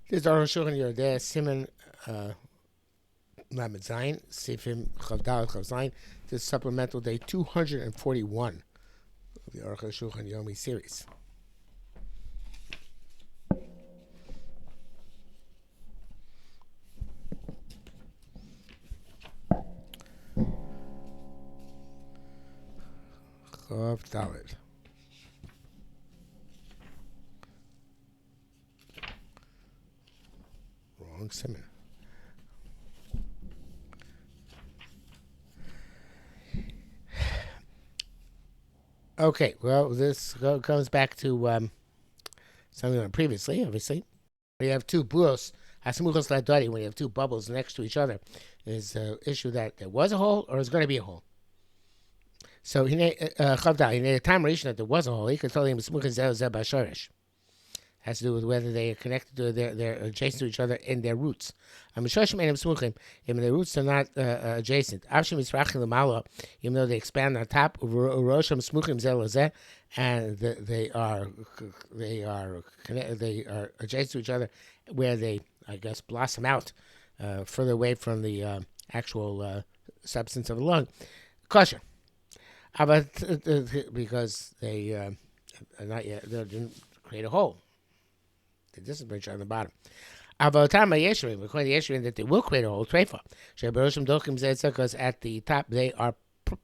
This is Arukh Shulchan Yodeh Simon Lamed Zayin Sifim Chavdal Chav Zayin. This is Supplemental Day 241 of the Arukh Shulchan Yomi series. Chav Dalet. Wrong Simon. Okay, well, this comes back to something on previously, obviously. When you have two buos, hasmuchos ladari, when you have two bubbles next to each other, is the issue that there was a hole or is going to be a hole. So, Chavdal, in a time relation that there was a hole, he could tell him smuchos zeh bashorish. Has to do with whether they are connected to they're adjacent to each other in their roots. If the roots are not adjacent, even though they expand on top, and they are adjacent to each other, where they, I guess, blossom out further away from the actual substance of the lung. Kosher, because they are not yet, they didn't create a hole. The distance branch on the bottom. According to Yeshua, that they will create a whole treifa. Because at the top they are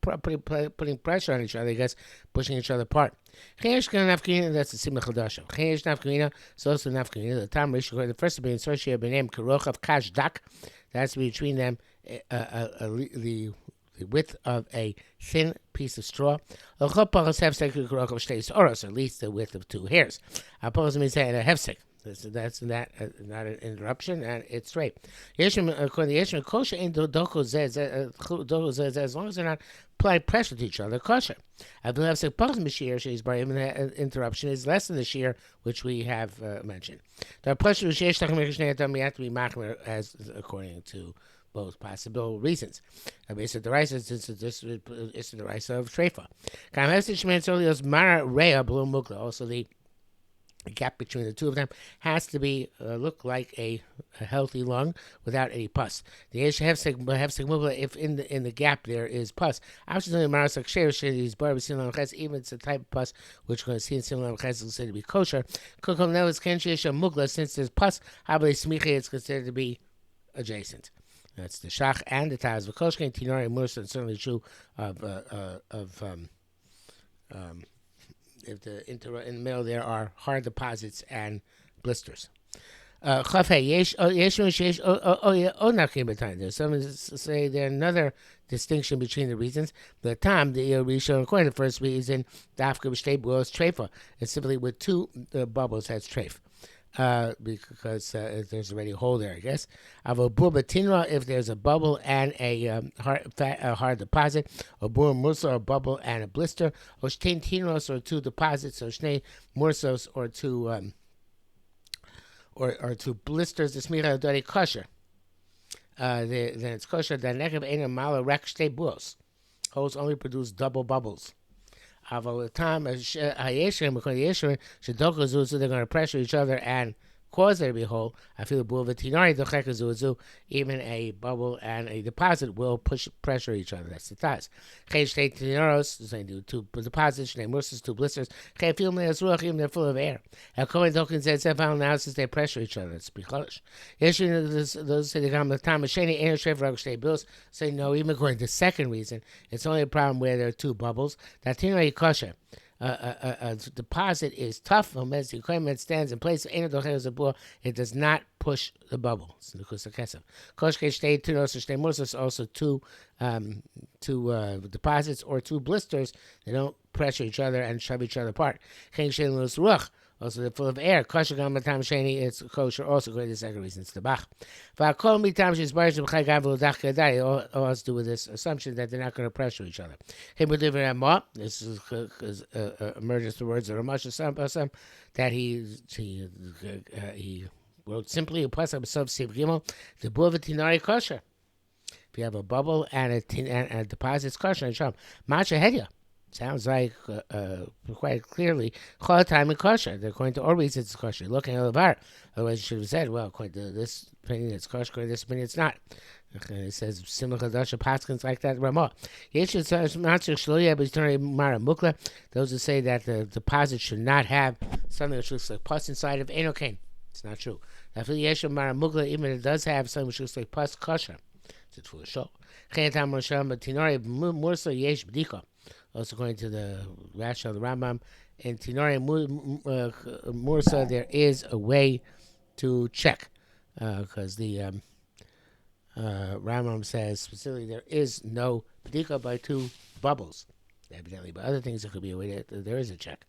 putting pressure on each other, I guess, pushing each other apart. That's the simcha chadasha. So also nafkamina. The time the first to be associated by name karochav kashdak. That's between them the width of a thin piece of straw. Or at least the width of two hairs. According to hefsek. That's not an interruption, and it's straight. According to Yeshua, kosher in doko zez, as long as they're not applying pressure to each other, kosher. I believe the interruption is less than the shear which we have mentioned. The pressure we have to be machmer as according to both possible reasons. Based on the rice, it's the rice of treifa. Also the gap between the two of them has to be look like a healthy lung without any pus. The if in the gap there is pus, even it's a type of pus which we're going to see in similar cases is considered to be kosher. Since there's pus, it's considered to be adjacent. That's the shach and the taz. V'koshke and tinari musa, and certainly true of if in the middle there are hard deposits and blisters. There's some say there's another distinction between the reasons. The time the Rishon, according to the first reason, dafka b'shtei buos treifa, it's simply with two bubbles has treif. Because there's already a hole there, I guess. If there's a bubble and a hard deposit, or bur musa, or bubble and a blister, or shtein tinos, or two deposits, or shnei mursos, or two or two blisters. The smicha adori kosher. Then it's kosher. The nekev ein mala rek shtei buos. Holes only produce double bubbles. Aval the time Hayeshrim, because the Yeshrim Shadokazu, so they're going to pressure each other and cause there to be a hole. I feel Bulvatinari Dochekazu, even a bubble and a deposit will pressure each other. That's the taz. Cheshtei Tinaros, they do two deposits, they mursus, two blisters. Chefil Meas Ruach, even they're full of air. Alcohol Dokin said Sefal analysis, they pressure each other. It's Bicholish. Yeshrim, those say they come the time of Shani, Einer Shef Ragshtei Bills, say no, even according to the second reason, it's only a problem where there are two bubbles. That Tinari kosher. A deposit is tough. As the equipment stands in place, it does not push the bubble. Also two deposits or two blisters. They don't pressure each other and shove each other apart. Also, they're full of air. Kosher gam matam sheni. It's kosher. Also, great. The second reason it's the bach. V'akol mitam she's it all has to do with this assumption that they're not going to pressure each other. This is emerges the words of Ramash Assam that he wrote simply plus himself Siv Gimel the Buvatinari kosher. If you have a bubble and a deposit, it's kosher and sham. Macha hedya. Sounds like quite clearly chol time and kosher. According to all reasons, it's kosher. Looking at the bar, otherwise you should have said, well, according to this opinion, it's kosher. According to this opinion, it's not. It says similar chadasha paskins like that. Ramah. Those who say that the deposit should not have something that looks like pus inside of enokain. It's not true. Even it does have something which looks like pus kosher. It's for sure. Also, according to the Rashi of the Rambam, in Tinori Mursa, there is a way to check. Because the Rambam says specifically there is no B'dika by two bubbles. Evidently, but other things, there could be a way that there is a check.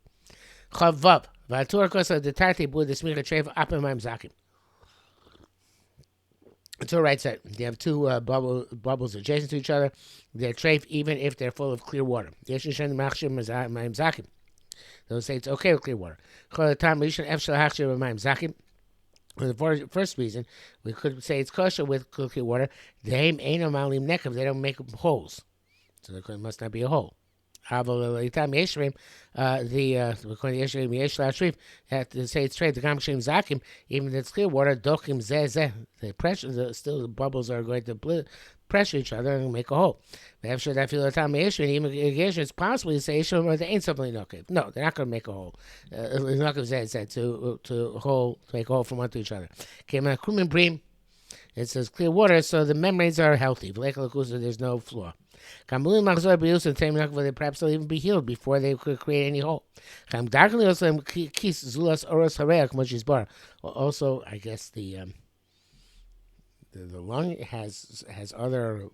Chavav. V'atur kosa detarte bu desmicha treif apemaim zakim. It's all right, so they have two bubbles adjacent to each other. They're treif even if they're full of clear water. Those say it's okay with clear water. For the first reason, we could say it's kosher with clear water. They don't make holes. So there must not be a hole. According to Yeshrim, have to say it's straight. The Gamshim Zakim, even if it's clear water, Dochim Zeh, the pressure, still the bubbles are going to pressure each other and make a hole. Even it's possible to say Yeshrim or there ain't something okay. No, they're not going to make a hole. To make a hole from one to each other. It says clear water, so the membranes are healthy. There's no flaw. Perhaps they'll even be healed before they could create any hole. Also, I guess the lung has other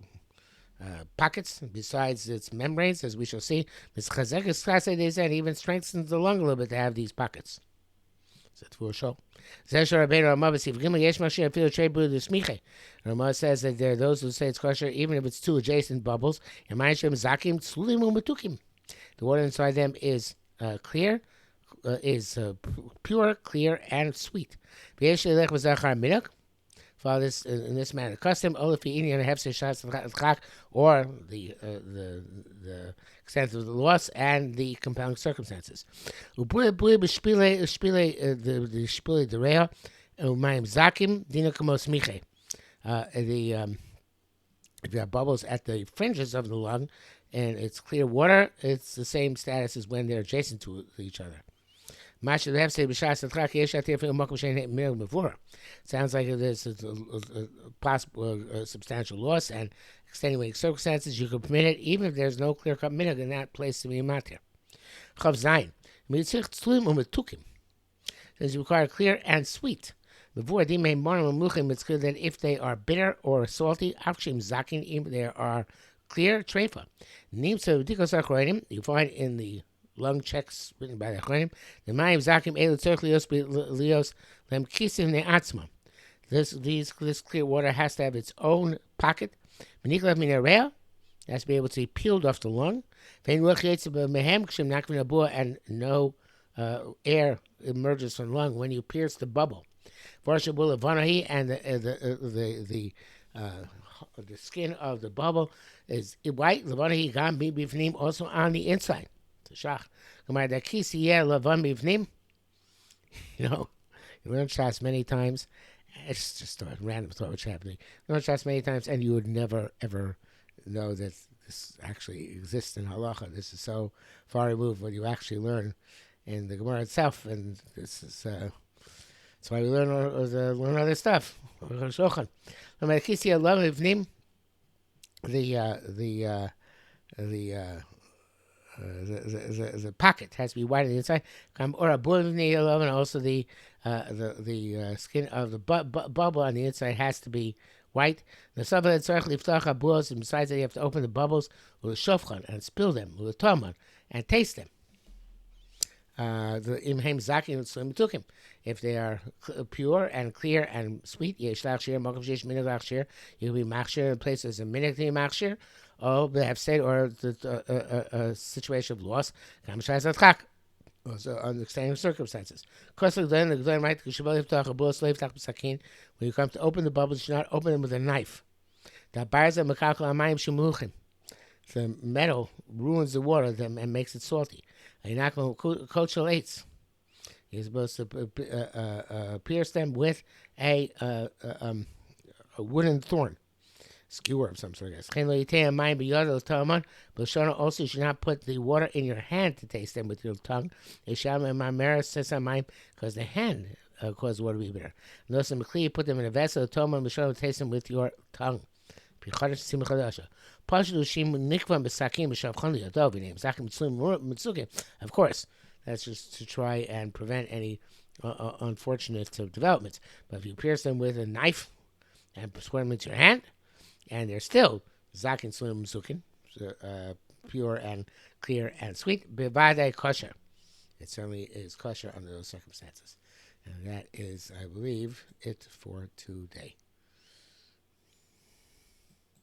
pockets besides its membranes, as we shall see. It even strengthens the lung a little bit to have these pockets. That's for sure. Ramah says that there are those who say it's kosher even if it's two adjacent bubbles. The water inside them is clear, pure, clear, and sweet. Follow this in this manner. Custom or the extent of the loss and the compounding circumstances. If you have bubbles at the fringes of the lung and it's clear water, it's the same status as when they're adjacent to each other. Sounds like there's a possible substantial loss and extenuating circumstances. You can permit it even if there's no clear-cut minhag in that place to be matir. Chav Zayin. Says you require clear and sweet. It's clear that if they are bitter or salty, even they are clear, treifa. You find in the lung checks written by the Achronim, the Mayim Zakim Elu Tzorch Lios Lem Kisim Ne'atzma. This clear water has to have its own pocket. Meniklev Minerea has to be able to be peeled off the lung. And no air emerges from the lung when you pierce the bubble. And the skin of the bubble is white. Also on the inside. You learn Shas many times. It's just a random thought which happening. You learn Shas many times, and you would never ever know that this actually exists in halacha. This is so far removed what you actually learn in the Gemara itself, and this is that's why we learn other stuff. HaShulchan. The pocket has to be white on the inside, or and also the skin of the bubble on the inside has to be white. Besides that, you have to open the bubbles with a shofchan and spill them with a toman and taste them. If they are pure and clear and sweet, you can be machshir in places of minhag to be machshir. Oh, they have said, or a situation of loss, also under extenuating circumstances. When you come to open the bubbles, you should not open them with a knife. the metal ruins the water and makes it salty. You're not going to kosher eitz. You're supposed to pierce them with a wooden thorn, skewer of some sort. Also, you should not put the water in your hand to taste them with your tongue. Because the hand causes water to be bitter. You put them in a vessel, taste them with your tongue. Of course, that's just to try and prevent any unfortunate developments. But if you pierce them with a knife and put them into your hand, and they're still zakin slim sukin, pure and clear and sweet, bevade kosher. It certainly is kosher under those circumstances. And that is, I believe, it for today.